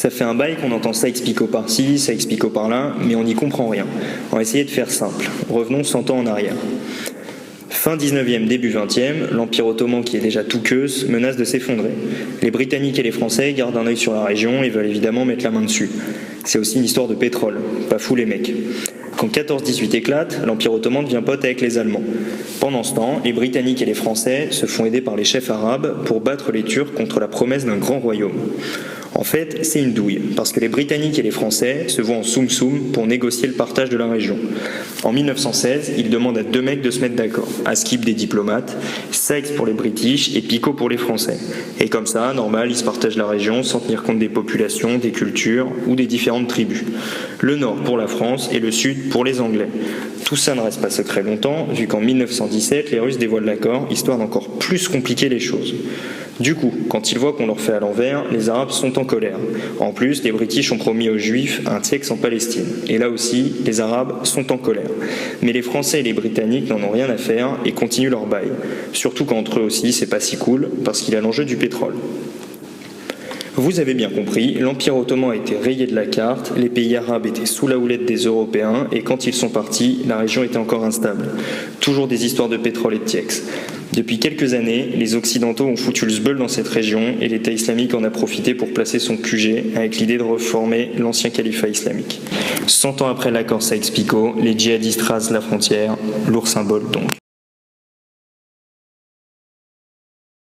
Ça fait un bail qu'on entend Sykes-Picot par-ci, Sykes-Picot par-là, mais on n'y comprend rien. On va essayer de faire simple. Revenons 100 ans en arrière. Fin 19e, début 20e, l'Empire ottoman, qui est déjà tout queuse, menace de s'effondrer. Les Britanniques et les Français gardent un œil sur la région et veulent évidemment mettre la main dessus. C'est aussi une histoire de pétrole, pas fou les mecs. Quand 14-18 éclate, l'Empire ottoman devient pote avec les Allemands. Pendant ce temps, les Britanniques et les Français se font aider par les chefs arabes pour battre les Turcs contre la promesse d'un grand royaume. En fait, c'est une douille, parce que les Britanniques et les Français se voient en soum-soum pour négocier le partage de la région. En 1916, ils demandent à deux mecs de se mettre d'accord, Asquith des diplomates, Sykes pour les British et Picot pour les Français. Et comme ça, normal, ils se partagent la région sans tenir compte des populations, des cultures ou des différentes tribus. Le nord pour la France et le sud pour les Anglais. Tout ça ne reste pas secret longtemps, vu qu'en 1917, les Russes dévoilent l'accord, histoire d'encore plus compliquer les choses. Du coup, quand ils voient qu'on leur fait à l'envers, les Arabes sont en colère. En plus, les British ont promis aux Juifs un Tiex en Palestine. Et là aussi, les Arabes sont en colère. Mais les Français et les Britanniques n'en ont rien à faire et continuent leur bail. Surtout qu'entre eux aussi, c'est pas si cool, parce qu'il y a l'enjeu du pétrole. Vous avez bien compris, l'Empire ottoman a été rayé de la carte, les pays arabes étaient sous la houlette des Européens, et quand ils sont partis, la région était encore instable. Toujours des histoires de pétrole et de Tiex. Depuis quelques années, les Occidentaux ont foutu le sbeul dans cette région, et l'État islamique en a profité pour placer son QG, avec l'idée de reformer l'ancien califat islamique. 100 ans après l'accord Sykes-Picot, les djihadistes rasent la frontière, lourd symbole donc.